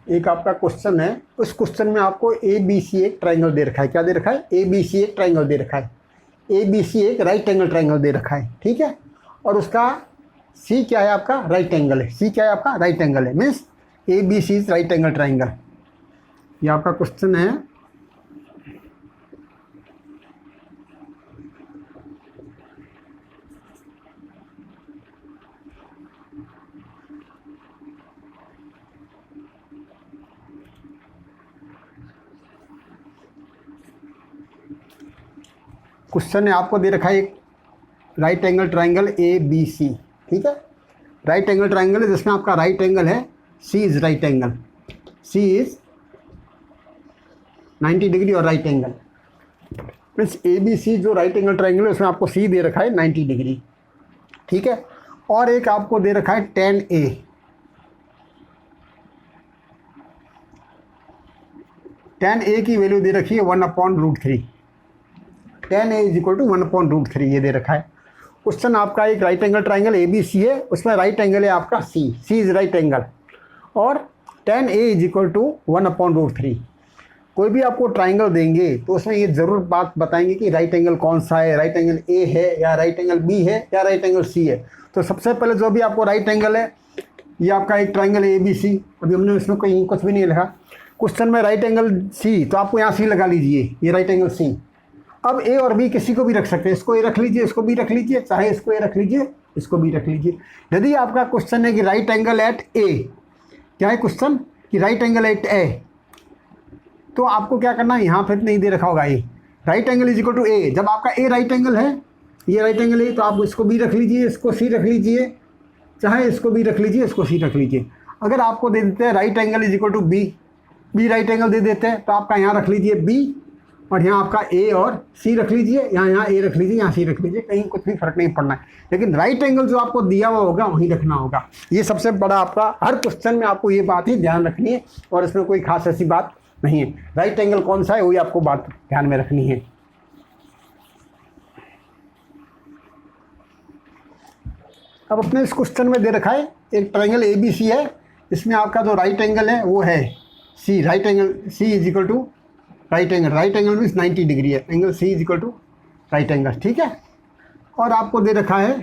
एक आपका क्वेश्चन है, उस क्वेश्चन में आपको ए बी सी एक ट्राइंगल दे रखा है। क्या दे रखा है? ए बी सी एक ट्राइंगल दे रखा है। ए बी सी एक राइट एंगल ट्राइंगल दे रखा है, ठीक है। और उसका सी क्या है? आपका राइट एंगल है। सी क्या है? आपका राइट एंगल है, means A B C is right angle triangle. ये आपका क्वेश्चन है। क्वेश्चन है, आपको दे रखा है एक right angle triangle A B C, ठीक है। राइट एंगल ट्राइंगल है जिसमें आपका राइट एंगल है, C is right angle, C is 90 degree और right angle. Means A B C जो राइट एंगल ट्राइंगल है उसमें आपको सी दे रखा है 90 डिग्री, ठीक है। और एक आपको दे रखा है tan A। tan A की वैल्यू दे रखी है 1/√3। tan A is equal to 1/√3 ये दे रखा है। क्वेश्चन आपका एक right angle triangle A B C है, उसमें राइट एंगल है आपका C, C is right angle, और tan A is equal to 1/√3। कोई भी आपको ट्राइंगल देंगे तो उसमें ये ज़रूर बात बताएंगे कि राइट एंगल कौन सा है, राइट एंगल ए है या राइट एंगल बी है या राइट एंगल सी है। तो सबसे पहले जो भी आपको राइट एंगल है, ये आपका एक ट्राइंगल ए बी सी, अभी हमने इसमें कहीं कुछ भी नहीं लिखा। क्वेश्चन में राइट एंगल सी, तो आपको यहाँ सी लगा लीजिए, ये राइट एंगल सी। अब ए और बी किसी को भी रख सकते हैं, इसको ए रख लीजिए, इसको बी रख लीजिए, चाहे इसको ए रख लीजिए, इसको बी रख लीजिए। यदि आपका क्वेश्चन है कि राइट एंगल एट ए, क्या है क्वेश्चन कि राइट एंगल एट ए, तो आपको क्या करना है, यहाँ फिर नहीं दे रखा होगा A, right angle is equal to A. जब आपका ए राइट एंगल है, ये राइट एंगल है, तो आप इसको बी रख लीजिए, इसको सी रख लीजिए, चाहे इसको बी रख लीजिए, इसको सी रख लीजिए। अगर आपको दे देते हैं right angle is equal to B, B right angle दे देते हैं, तो आपका यहाँ रख लीजिए बी, और यहाँ आपका ए और सी रख लीजिए, यहाँ ए रख लीजिए, यहाँ सी रख लीजिए, कहीं कुछ भी फर्क नहीं पड़ना है। लेकिन राइट एंगल जो आपको दिया हुआ होगा वहीं रखना होगा। ये सबसे बड़ा आपका, हर क्वेश्चन में आपको ये बात ही ध्यान रखनी है, और इसमें कोई खास ऐसी बात नहीं है। राइट एंगल कौन सा है वही आपको बात ध्यान में रखनी है। अब अपने इस क्वेश्चन में दे रखा है एक ट्राइंगल ए बी सी है, इसमें आपका जो राइट एंगल है वो है C, right angle C is equal to right angle, right angle means 90 degree है, angle C is equal to right angle, ठीक है। और आपको दे रखा है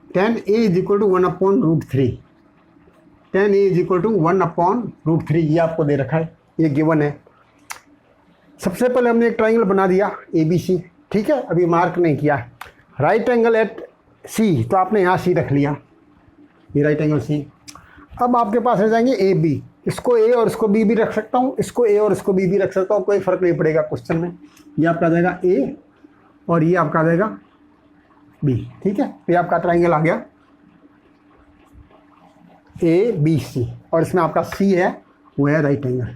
tan A is equal to 1/√3, tan A is equal to 1/√3 ये आपको दे रखा है, ये गिवन है। सबसे पहले हमने एक ट्राइंगल बना दिया ए बी सी, ठीक है, अभी मार्क नहीं किया। राइट एंगल एट सी, तो आपने यहाँ सी रख लिया, ये राइट एंगल सी। अब आपके पास रह जाएंगे ए बी, इसको ए और इसको बी भी रख सकता हूँ, इसको ए और इसको बी भी रख सकता हूँ, कोई फ़र्क नहीं पड़ेगा क्वेश्चन में। ये आपका आ जाएगा ए और ये आपका आ जाएगा बी, ठीक है। ये आपका ट्राइंगल आ गया ए बी सी, और इसमें आपका सी है वो है राइट एंगल,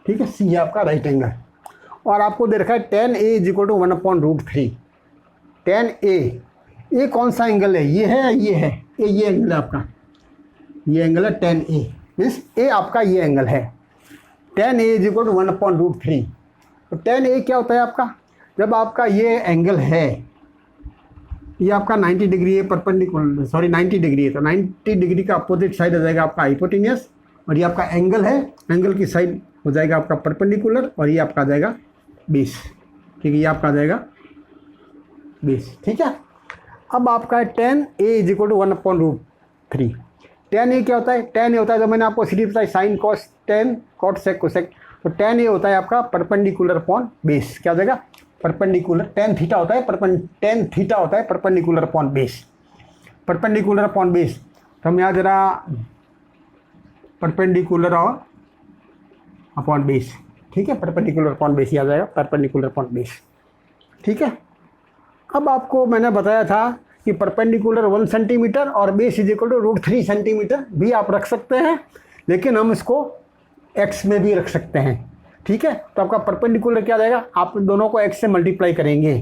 ठीक है, सी है आपका राइट एंगल। और आपको दे रखा है tan A is equal to 1/√3। tan A कौन सा एंगल है? ये है, ये है, ये एंगल है आपका, ये एंगल है tan A, मीन्स ए आपका ये एंगल है। tan A is equal to 1/√3। तो tan A क्या होता है आपका? जब आपका ये एंगल है, ये आपका 90 डिग्री है, परपेंडिकुलर, सॉरी 90 डिग्री है, तो 90 डिग्री का अपोजिट साइड हो जाएगा आपका हाइपोटेन्यूस, और ये आपका एंगल है, एंगल की साइड हो जाएगा आपका परपेंडिकुलर, और ये आपका आ जाएगा बेस, ठीक है, ये आपका आ जाएगा बेस, ठीक है। अब आपका है tan A is equal to 1/√3। tan A क्या होता है? tan A होता है, जो मैंने आपको सीरीज बताई, sine cos tan cot sec cosec. तो tan A होता है आपका परपेंडिकुलर अपॉन बेस, क्या हो जाएगा? परपेंडिकुलर। tan थीटा होता है tan थीटा होता है perpendicular upon base, perpendicular upon base. तो हम यहाँ जरा परपेंडिकुलर और अपॉन बेस, ठीक है, परपेंडिकुलर अपॉन बेस ही आ जाएगा, परपेंडिकुलर अपॉन बेस, ठीक है। अब आपको मैंने बताया था कि परपेंडिकुलर 1 सेंटीमीटर और base is equal to √3 centimetre भी आप रख सकते हैं, लेकिन हम इसको x में भी रख सकते हैं, ठीक है। तो आपका परपेंडिकुलर क्या आ जाएगा? आप दोनों को x से मल्टीप्लाई करेंगे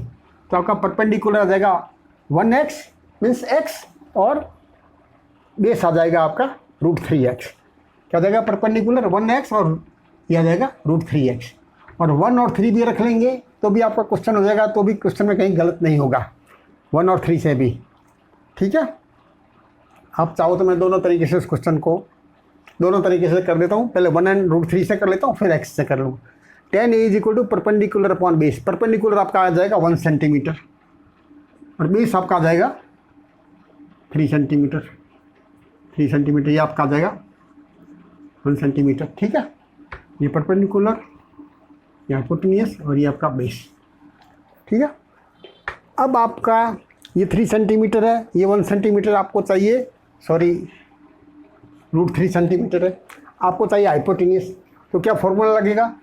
तो आपका परपेंडिकुलर आ जाएगा 1x मीन्स x, और बेस आ जाएगा आपका √3x। क्या आ जाएगा? परपेंडिकुलर 1x और ये आ जाएगा √3x, और 1 और 3 भी रख लेंगे तो भी आपका क्वेश्चन हो जाएगा, तो भी क्वेश्चन में कहीं गलत नहीं होगा 1 और 3 से भी, ठीक है। आप चाहो तो मैं दोनों तरीके से उस क्वेश्चन को दोनों तरीके से कर देता हूँ, पहले 1√3 से कर लेता हूँ, फिर x से कर लूँ। tan a is equal to perpendicular upon base, perpendicular आपका आ जाएगा 1 सेंटीमीटर और बेस आपका आ जाएगा 3 सेंटीमीटर, 3 सेंटीमीटर ये आपका आ जाएगा 1 सेंटीमीटर। ठीक है, ये परपेंडिकुलर, ये हाइपोटेन्यूस और ये आपका बेस। ठीक है, अब आपका ये 3 सेंटीमीटर है, ये 1 सेंटीमीटर आपको चाहिए, सॉरी √3 सेंटीमीटर है, आपको चाहिए हाइपोटेन्यूस। तो क्या फॉर्मूला लगेगा,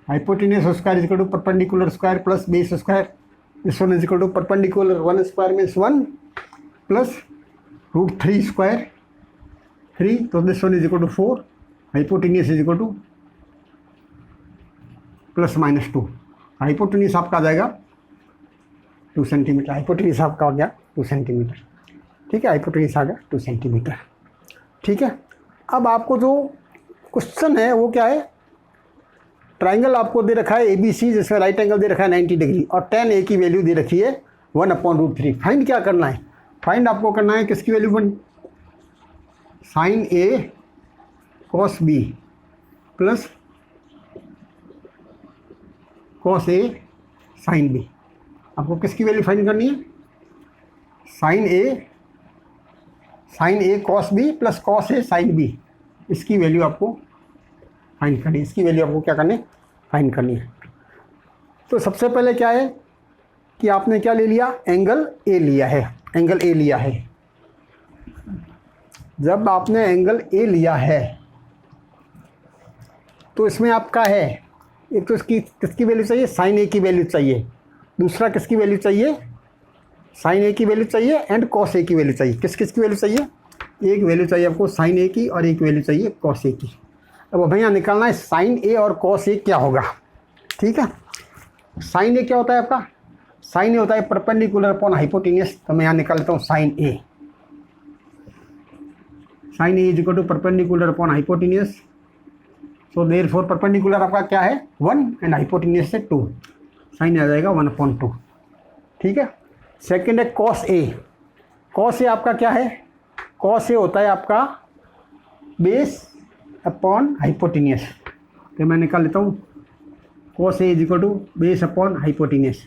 hypotenuse square is equal to perpendicular square plus base square, this one is equal to perpendicular 1 square means 1 plus √3 square 3, तो this one is equal to 4, hypotenuse is equal to plus minus 2, hypotenuse आपका आ जाएगा 2 centimetre, hypotenuse आपका आ गया 2 centimetre. ठीक है, hypotenuse आ गया 2 centimetre. ठीक है, अब आपको जो क्वेश्चन है वो क्या है, ट्राइंगल आपको दे रखा है ABC जिसमें राइट एंगल दे रखा है 90 डिग्री और tan A की वैल्यू दे रखी है 1/√3। फाइंड क्या करना है, फाइंड आपको करना है किसकी value, sin A cos B plus cos A sin B। आपको किसकी वैल्यू फाइंड करनी है, sin A cos B plus cos A sin B, इसकी वैल्यू आपको फाइंड करनी है, इसकी वैल्यू आपको क्या करनी है, फाइंड करनी है। तो सबसे पहले क्या है कि आपने क्या ले लिया, एंगल A लिया है, एंगल A लिया है। जब आपने एंगल A लिया है तो इसमें आपका है, एक तो इसकी किसकी वैल्यू चाहिए, sin A की वैल्यू चाहिए, दूसरा किसकी वैल्यू चाहिए, sin A की वैल्यू चाहिए एंड cos A की वैल्यू चाहिए। किस किस की वैल्यू चाहिए, एक वैल्यू चाहिए आपको sin A की और एक वैल्यू चाहिए cos A की। अब भैया निकालना है sin A और cos A क्या होगा। ठीक है, sin A क्या होता है आपका, sin A होता है परपेंडिकुलर अपॉन हाइपोटेन्यूस, तो मैं यहाँ निकाल लेता हूँ sin A is equal to perpendicular upon hypotenuse, so therefore perpendicular आपका क्या है 1 एंड हाइपोटेन्यूस से 2, साइन आ जाएगा 1/2। ठीक है, सेकंड है cos A, cos A आपका क्या है, cos A होता है आपका बेस अपॉन हाइपोटेन्यूस, तो मैं निकाल लेता हूँ cos A is equal to base upon hypotenuse.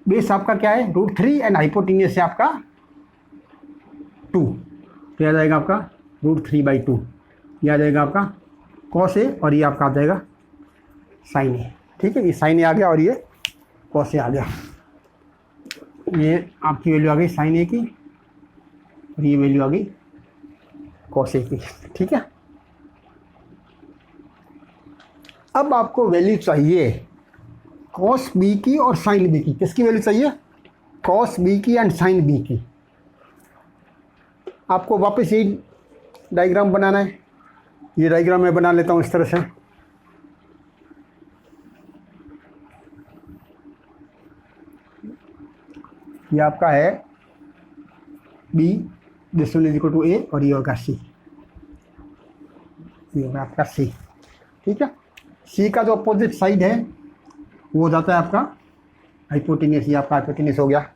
Base आपका क्या है √3 एंड हाइपोटेन्यूस है आपका 2, क्या आ जाएगा आपका √3/2, ये आ जाएगा आपका cos A और ये आपका आ जाएगा sin A। ठीक है, ये sin A आ गया और ये cos A आ गया, ये आपकी वैल्यू आ गई sin A की और ये वैल्यू आ गई cos A की। ठीक है, अब आपको वैल्यू चाहिए cos B की और sin B की। किसकी वैल्यू चाहिए, cos B की एंड sin B की। आपको वापस यही डायग्राम बनाना है, ये डायग्राम मैं बना लेता हूँ इस तरह से। ये आपका है B, this one is equal to A और ये होगा C, ये होगा आपका C। ठीक है, C का जो अपोजिट साइड है वो हो जाता है आपका हाइपोटेन्यूस, ये आपका हाइपोटेन्यूस हो गया।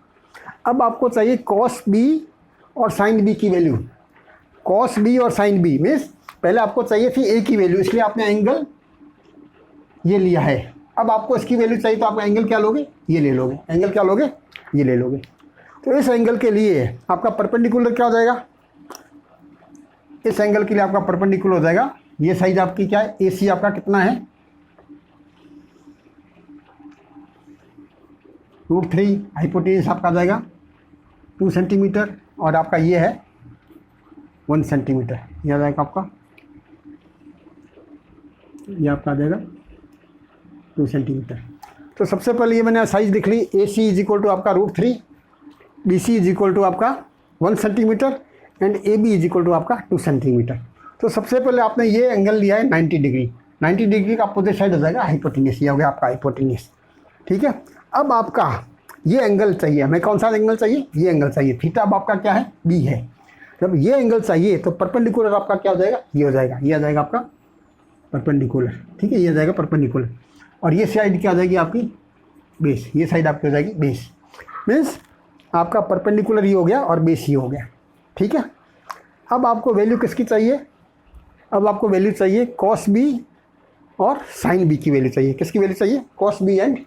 अब आपको चाहिए cos B और sin B की वैल्यू, cos B और sin B मीन्स पहले आपको चाहिए थी A की वैल्यू, इसलिए आपने एंगल ये लिया है। अब आपको इसकी वैल्यू चाहिए तो आप एंगल क्या लोगे, ये ले लोगे, एंगल क्या लोगे, ये ले लोगे। तो इस एंगल के लिए आपका परपेंडिकुलर क्या हो जाएगा, इस एंगल के लिए आपका परपेंडिकुलर हो जाएगा, ये साइड आपकी क्या है, AC आपका कितना है √3, हाइपोटेन्यूस आपका आ जाएगा 2 सेंटीमीटर और आपका ये है 1 सेंटीमीटर, ये आ जाएगा आपका, ये आपका आ जाएगा 2 सेंटीमीटर। तो सबसे पहले ये मैंने साइज लिख ली, AC इज इक्वल टू आपका √3, BC इज इक्वल टू आपका 1 centimetre and AB is equal to आपका 2 सेंटीमीटर। तो सबसे पहले आपने ये एंगल लिया है 90 डिग्री, 90 डिग्री का अपोजिट साइड हो जाएगा हाइपोटेन्यूस, ये हो गया आपका हाइपोटेन्यूस। ठीक है, अब आपका ये एंगल चाहिए, हमें कौन सा एंगल चाहिए, ये एंगल चाहिए, थीटा अब आपका क्या है B है। जब ये एंगल चाहिए तो परपेंडिकुलर आपका क्या हो जाएगा, ये हो जाएगा, ये आ जाएगा आपका परपेंडिकुलर। ठीक है, ये आ जाएगा परपेंडिकुलर और ये साइड क्या आ जाएगी आपकी बेस, ये साइड आपकी हो जाएगी बेस, मीन्स आपका परपेंडिकुलर ये हो गया और बेस ये हो गया। ठीक है, अब आपको वैल्यू किसकी चाहिए, अब आपको वैल्यू चाहिए कॉस बी और साइन बी की वैल्यू चाहिए। किसकी वैल्यू चाहिए? Cos B and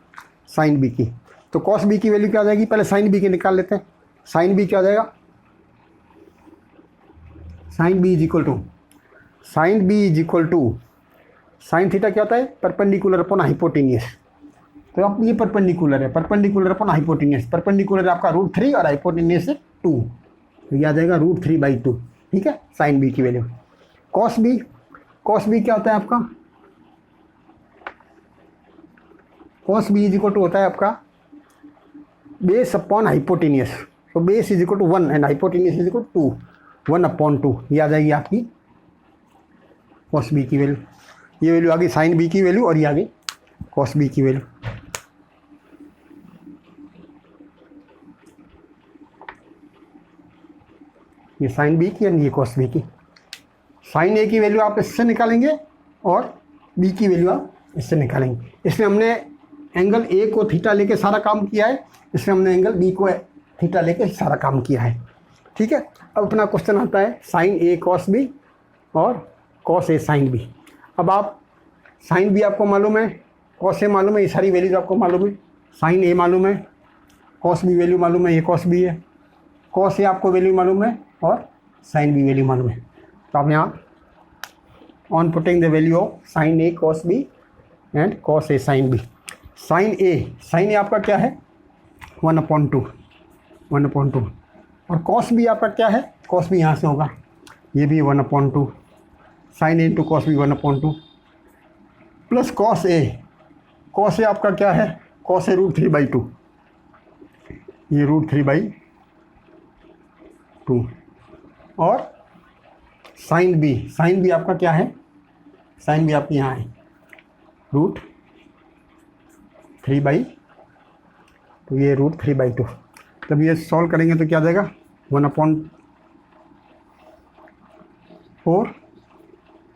sine B की। तो कॉस बी की वैल्यू क्या आ जाएगी? पहले साइन बी की निकाल लेते हैं। साइन बी क्या आ जाएगा? Sine B is equal to sine theta क्या होता है? Perpendicular upon hypotenuse. तो अब ये परपेंडिकुलर है, परपेंडिकुलर अपॉन हाइपोटेनियस। परपेंडिकुलर आपका √3 और हाइपोटेनियस है 2, तो ये आ जाएगा √3/2। ठीक है, साइन बी की वैल्यू। कॉस बी क्या होता है आपका? Cos B is equal to होता है आपका बेस अपॉन हाइपोटेनियस। तो base is equal to 1 and hypotenuse is equal to 1/2। ये आ जाएगी आपकी कॉस बी की वैल्यू। ये वैल्यू आ गई साइन बी की वैल्यू और ये आ गई कॉस बी की वैल्यू। ये साइन बी की एंड ये कॉस बी की। साइन ए की वैल्यू आप इससे निकालेंगे और बी की वैल्यू आप इससे निकालेंगे। इसलिए हमने एंगल ए को थीटा लेके सारा काम किया है, इसलिए हमने एंगल बी को थीटा लेके सारा काम किया है। ठीक है, अब अपना क्वेश्चन आता है साइन ए कॉस बी और कॉस ए साइन बी। अब आप साइन बी आपको मालूम है, कॉस ए मालूम है, ये सारी वैल्यूज आपको मालूम है। साइन ए मालूम है, कॉस बी वैल्यू मालूम है, ये कॉस बी है। कॉस ए आपको वैल्यू मालूम है और साइन बी वैल्यू मालूम है। तो आप यहाँ on putting the value of sine A cos B and cos A sine B. Sine A आपका क्या है? 1/2 और कॉस बी आपका क्या है? कॉस बी यहाँ से होगा, ये भी 1/2। Sine A into cos B 1/2 plus cos A आपका क्या है? कॉस ए √3/2, ये √3/2 और साइन बी आपका क्या है? साइन बी आपकी यहाँ है √3/, तो ये √3/2। तब ये सॉल्व करेंगे तो क्या आ जाएगा? 1/4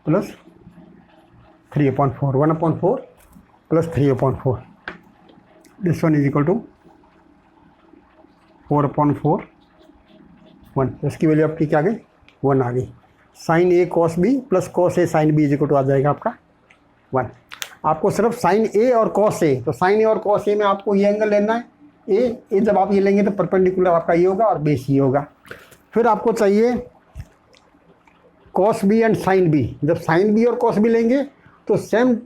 plus 3/4, 1/4 plus 3/4। This one is equal to 4/4 1। इसकी वैल्यू आपकी क्या आ गई? 1 आ गई। Sine A cos B plus cos A sine B is equal to आ जाएगा आपका 1। आपको सिर्फ साइन ए और कॉस ए, तो साइन ए और कॉस ए में आपको ये एंगल लेना है ए। जब आप ये लेंगे तो परपेंडिकुलर आपका ये होगा और बेस ये होगा। फिर आपको चाहिए cos B and sine B. जब साइन बी और कॉस बी लेंगे तो सेम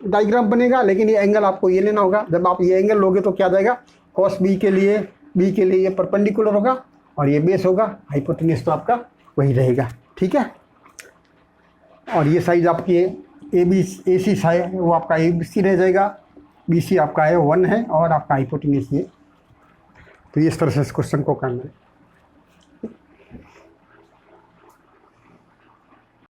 डायग्राम बनेगा, लेकिन ये एंगल आपको ये लेना होगा। जब आप ये एंगल लोगे तो क्या जाएगा? कॉस बी के लिए ये परपेंडिकुलर होगा और ये बेस होगा, हाइपोटेन्यूज तो आपका वही रहेगा। ठीक है, और ये साइज आपकी ए सी साइज वो आपका ABC रह जाएगा, BC आपका है 1 है और आपका हाइपोटेन्यूज ये। तो इस तरह से इस क्वेश्चन को करना है।